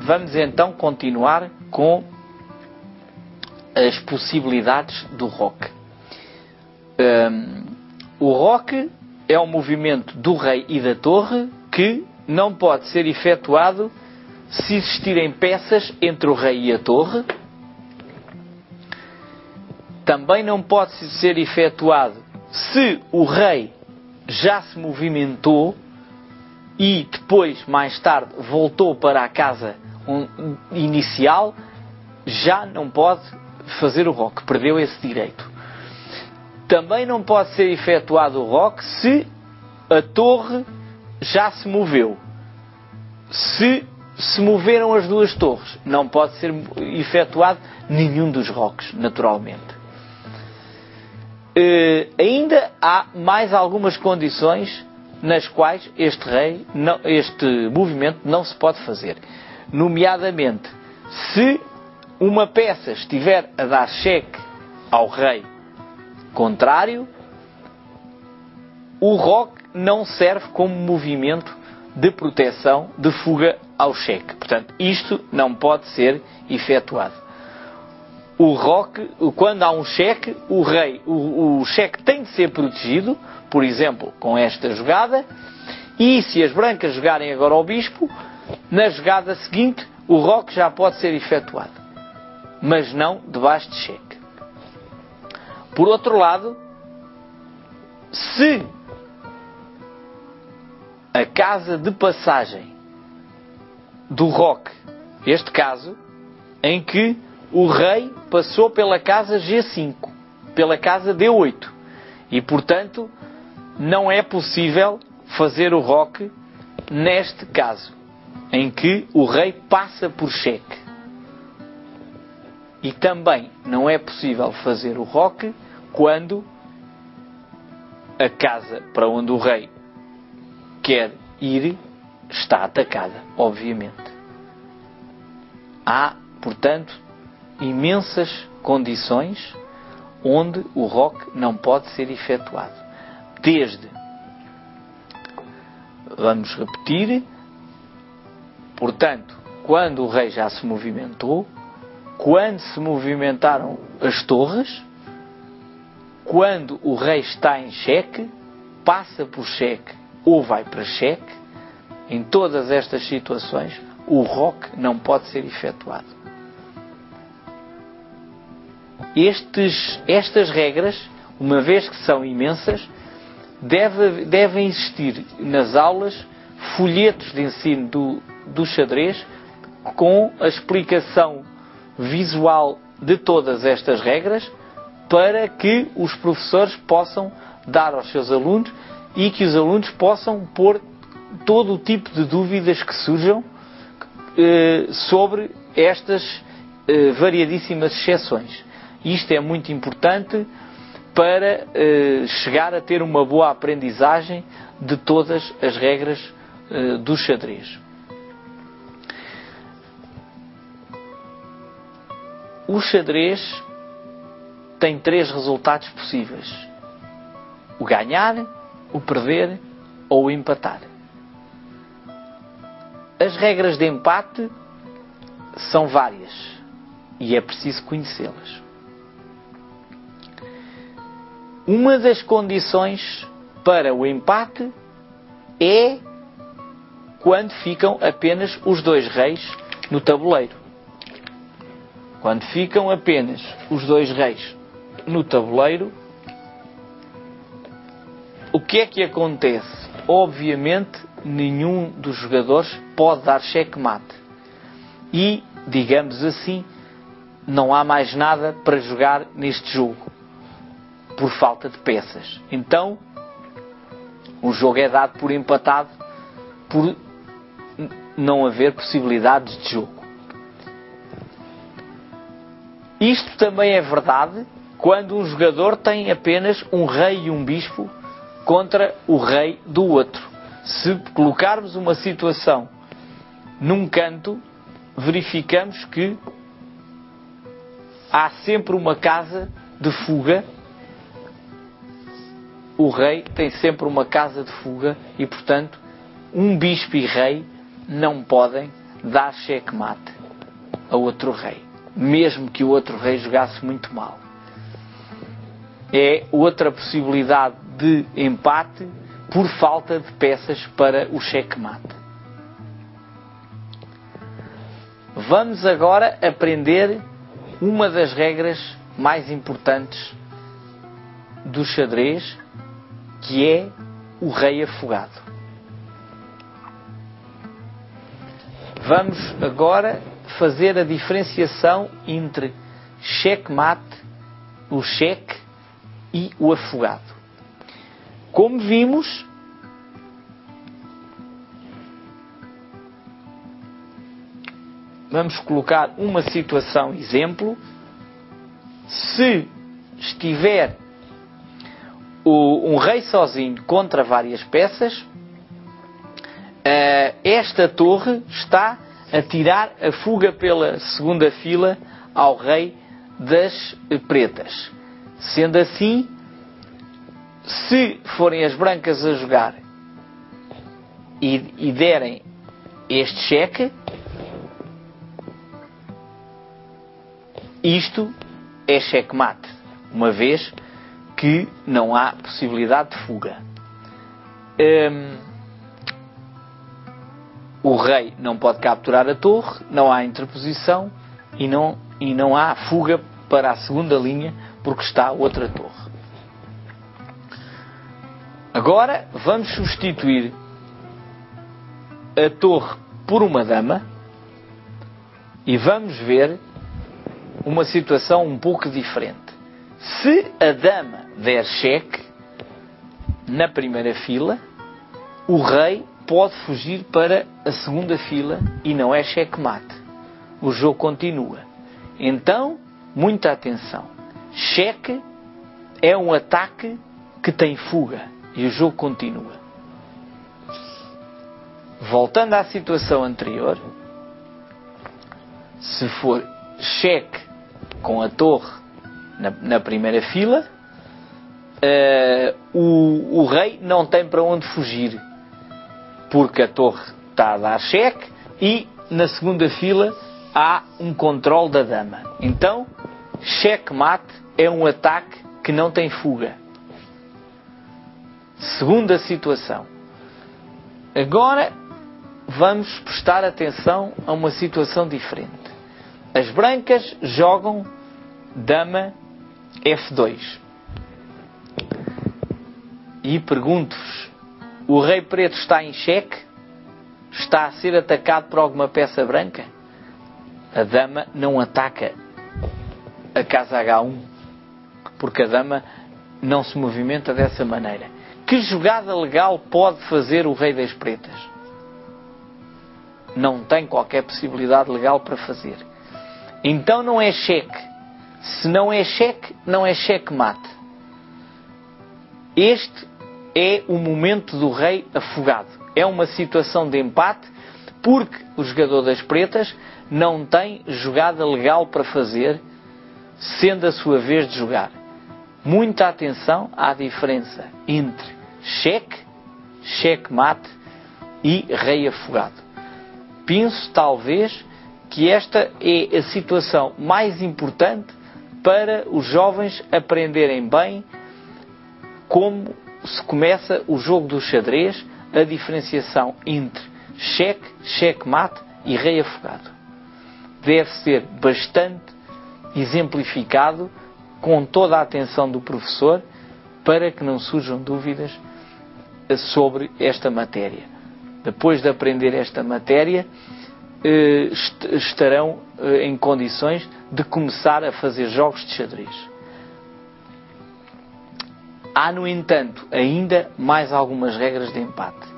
vamos então continuar com as possibilidades do roque. O roque é um movimento do rei e da torre que não pode ser efetuado se existirem peças entre o rei e a torre. Também não pode ser efetuado se o rei já se movimentou e depois, mais tarde, voltou para a casa inicial, já não pode fazer o roque, perdeu esse direito. Também não pode ser efetuado o roque se a torre já se moveu. Se moveram as duas torres, não pode ser efetuado nenhum dos roques, naturalmente. Ainda há mais algumas condições nas quais este movimento não se pode fazer. Nomeadamente, se uma peça estiver a dar cheque ao rei contrário, o roque não serve como movimento de proteção, de fuga ao cheque. Portanto, isto não pode ser efetuado. O roque, quando há um cheque, o cheque tem de ser protegido, por exemplo, com esta jogada, e se as brancas jogarem agora ao bispo, na jogada seguinte, o roque já pode ser efetuado, mas não debaixo de cheque. Por outro lado, se a casa de passagem do roque, este caso, em que o rei passou pela casa G5, pela casa D8, e portanto não é possível fazer o roque neste caso, em que o rei passa por cheque. E também não é possível fazer o roque quando a casa para onde o rei quer ir está atacada, obviamente. Há, portanto, imensas condições onde o roque não pode ser efetuado. Desde, vamos repetir, portanto, quando o rei já se movimentou, quando se movimentaram as torres, quando o rei está em cheque, passa por cheque ou vai para cheque, em todas estas situações, o roque não pode ser efetuado. Estas regras, uma vez que são imensas, devem existir nas aulas folhetos de ensino do xadrez com a explicação visual de todas estas regras para que os professores possam dar aos seus alunos e que os alunos possam pôr todo o tipo de dúvidas que surjam sobre estas variadíssimas exceções. Isto é muito importante para chegar a ter uma boa aprendizagem de todas as regras do xadrez. O xadrez tem 3 resultados possíveis: o ganhar, o perder ou o empatar. As regras de empate são várias e é preciso conhecê-las. Uma das condições para o empate é quando ficam apenas os 2 reis no tabuleiro. Quando ficam apenas os 2 reis no tabuleiro, o que é que acontece? Obviamente, nenhum dos jogadores pode dar checkmate. E, digamos assim, não há mais nada para jogar neste jogo, por falta de peças. Então, o jogo é dado por empatado, por não haver possibilidades de jogo. Isto também é verdade quando um jogador tem apenas um rei e um bispo contra o rei do outro. Se colocarmos uma situação num canto, verificamos que há sempre uma casa de fuga. O rei tem sempre uma casa de fuga e, portanto, um bispo e rei não podem dá checkmate a outro rei, mesmo que o outro rei jogasse muito mal. É outra possibilidade de empate por falta de peças para o checkmate. Vamos agora aprender uma das regras mais importantes do xadrez, que é o rei afogado. Vamos agora fazer a diferenciação entre checkmate, o cheque e o afogado. Como vimos, vamos colocar uma situação exemplo. Se estiver um rei sozinho contra várias peças, esta torre está a tirar a fuga pela segunda fila ao rei das pretas. Sendo assim, se forem as brancas a jogar e derem este cheque, isto é checkmate, uma vez que não há possibilidade de fuga. O rei não pode capturar a torre, não há interposição e não há fuga para a segunda linha porque está outra torre. Agora vamos substituir a torre por uma dama e vamos ver uma situação um pouco diferente. Se a dama der cheque na primeira fila, o rei pode fugir para a segunda fila e não é checkmate. O jogo continua. Então, muita atenção. Cheque é um ataque que tem fuga e o jogo continua. Voltando à situação anterior, se for cheque com a torre na primeira fila, o rei não tem para onde fugir, porque a torre está a dar cheque e na segunda fila há um controle da dama. Então, checkmate é um ataque que não tem fuga. Segunda situação. Agora vamos prestar atenção a uma situação diferente. As brancas jogam dama F2. E pergunto-vos, o rei preto está em xeque? Está a ser atacado por alguma peça branca? A dama não ataca a casa H1, porque a dama não se movimenta dessa maneira. Que jogada legal pode fazer o rei das pretas? Não tem qualquer possibilidade legal para fazer. Então não é cheque. Se não é cheque, não é checkmate. Este é o momento do rei afogado. É uma situação de empate, porque o jogador das pretas não tem jogada legal para fazer, sendo a sua vez de jogar. Muita atenção à diferença entre cheque, checkmate e rei afogado. Penso, talvez, que esta é a situação mais importante para os jovens aprenderem bem como se começa o jogo do xadrez, a diferenciação entre cheque, checkmate e rei afogado. Deve ser bastante exemplificado com toda a atenção do professor para que não surjam dúvidas sobre esta matéria. Depois de aprender esta matéria, estarão em condições de começar a fazer jogos de xadrez. Há, no entanto, ainda mais algumas regras de empate.